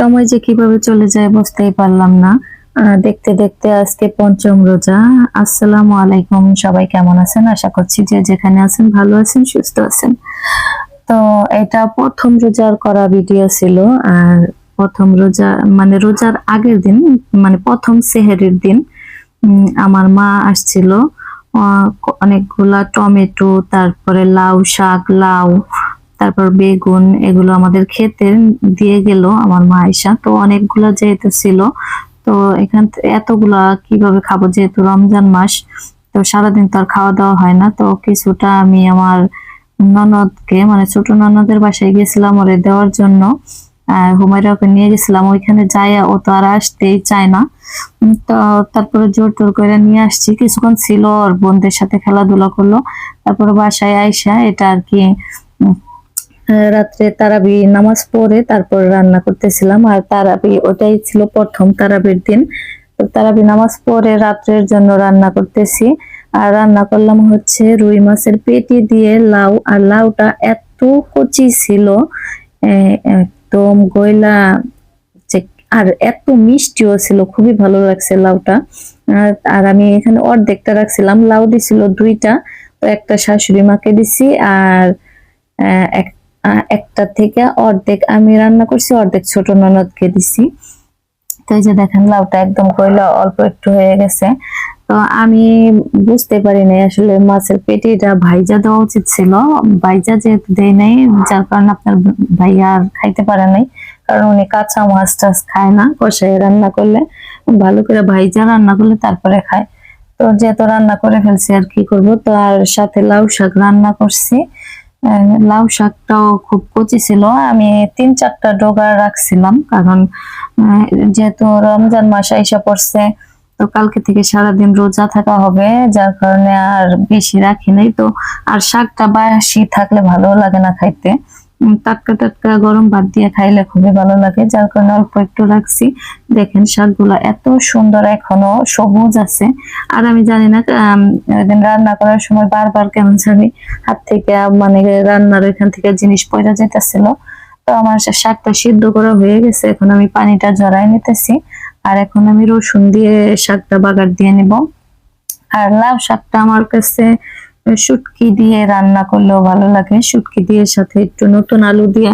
সময় যে কিভাবে চলে যায় বুঝতেই পারলাম না। দেখতে দেখতে আজকে পঞ্চম রোজা। আসসালামু আলাইকুম, সবাই কেমন আছেন? আশা করছি যে যেখানে আছেন ভালো আছেন, সুস্থ আছেন। তো এটা প্রথম রোজার করা ভিডিও ছিল। আর প্রথম রোজা মানে রোজার আগের দিন, মানে প্রথম সেহেরির দিন আমার মা আসছিল। অনেকগুলা টমেটো, তারপরে লাউ শাক, লাউ, তারপর বেগুন, এগুলো আমাদের খেতে দিয়ে গেল আমার মা আয়সা। তো অনেকগুলা যেহেতু ছিল, তো এখান থেকে এতগুলা কিভাবে খাবো, যেহেতু রমজান মাস, তো সারাদিন তো আর খাওয়া দাওয়া হয় না। তো কিছুটা আমি আমার ননদকে, মানে ছোট ননদের বাসায় গেছিলাম ওরে দেওয়ার জন্য। হুমায়রা ওকে নিয়ে গেছিলাম, ওইখানে যাইয়া ও তো আর আসতেই চায় না। তো তারপরে জোর টোর করে নিয়ে আসছি, কিছুক্ষণ ছিল, ওর বোনদের সাথে খেলাধুলা করলো। তারপরে বাসায় আইসা এটা আর কি রাত্রে তারাবি নামাজ পড়ে তারপর রান্না করতেছিলাম। আর তারাবি ওটাই ছিল প্রথম তারাবির দিন। তো তারাবি নামাজ পড়ে রাত্রের জন্য রান্না করতেছি। আর রান্না করলাম হচ্ছে রুই মাছের পেটি দিয়ে লাউ। আর লাউটা এত কচি ছিল, একদম গয়লা, আর এত মিষ্টিও ছিল, খুবই ভালো লাগছে লাউটা। আর আমি এখানে অর্ধেকটা রাখছিলাম, লাউ দিছিল দুইটা, তো একটা শাশুড়ি মাকে দিছি, আর একটা থেকে অর্ধেক আমি রান্না করছি, অর্ধেক ছোট ননদকে দিছি। তো এই যে দেখেন লাউটা একদম কইলা অল্প একটু হয়ে গেছে। তো আমি বুঝতে পারি নাই আসলে মাছের পেটিটা ভাইজা দেওয়া উচিত ছিল। ভাইজা যেহেতু দেয় নাই, যার কারণে আপনার ভাইয়া আর খাইতে পারে নাই, কারণ উনি কাঁচা মাছ টাছ খায় না, কষাই রান্না করলে, ভালো করে ভাইজা রান্না করলে তারপরে খায়। তো যেহেতু রান্না করে ফেলছি আর কি করব। তো আর সাথে লাউ শাক রান্না করছি। লাউ শাকটাও খুব কচি ছিল, আমি 3-4টা ডগা রাখছিলাম, কারণ যেহেতু রমজান মাস আইসা পড়ছে, তো কালকে থেকে সারাদিন রোজা থাকা হবে, যার কারণে আর বেশি রাখি নাই। তো আর শাকটা বাসি থাকলে ভালো লাগে না খাইতে, টাটকা টাটকা গরম ভাত দিয়ে খাইলে খুবই ভালো লাগে, যার কারণে অল্প একটু রাখছি। দেখেন শাকগুলা এত সুন্দর, এখনো সবুজ আছে। আর আমি জানি না রান্না করার সময় বারবার কেমন জানি হাত থেকে, মানে রান্নার এখান থেকে জিনিস পড়ে যেতেছিল। তো আমার শাকটা সিদ্ধ করা হয়ে গেছে, এখন আমি পানিটা ঝরাই নিতেছি। আর এখন আমি রসুন দিয়ে শাকটা বাগার দিয়ে নিব। আর লাউ শাকটা আমার কাছে শুটকি দিয়ে রান্না করলেও ভালো লাগে, শুটকি দিয়ে সাথে একটু নতুন আলু দিয়ে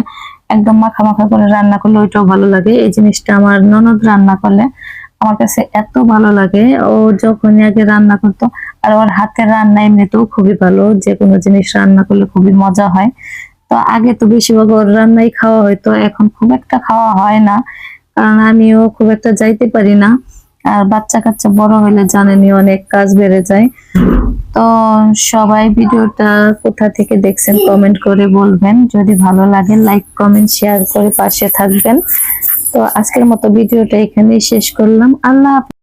একদম মাখা মাখা করে রান্না করলে ওইটাও ভালো লাগে। এই জিনিসটা আমার ননদ রান্না করলে আমার কাছে এত ভালো লাগে। ও যখনই আগে রান্না করতো, আর ওর হাতের রান্না এমনিতেও খুবই ভালো, যে কোনো জিনিস রান্না করলে খুবই মজা হয়। তো আগে তো বেশিরভাগ ওর রান্নাই খাওয়া হয়তো, এখন খুব একটা খাওয়া হয় না, কারণ আমিও খুব একটা যাইতে পারি না। আর বাচ্চা কাচ্চা বড় হলে জানেনই অনেক কাজ বেড়ে যায়। তো সবাই ভিডিওটা কোথা থেকে দেখছেন কমেন্ট করে বলবেন, যদি ভালো লাগে লাইক কমেন্ট শেয়ার করে পাশে থাকবেন। তো আজকের মতো ভিডিওটা এখানেই শেষ করলাম। আল্লাহ হাফেজ।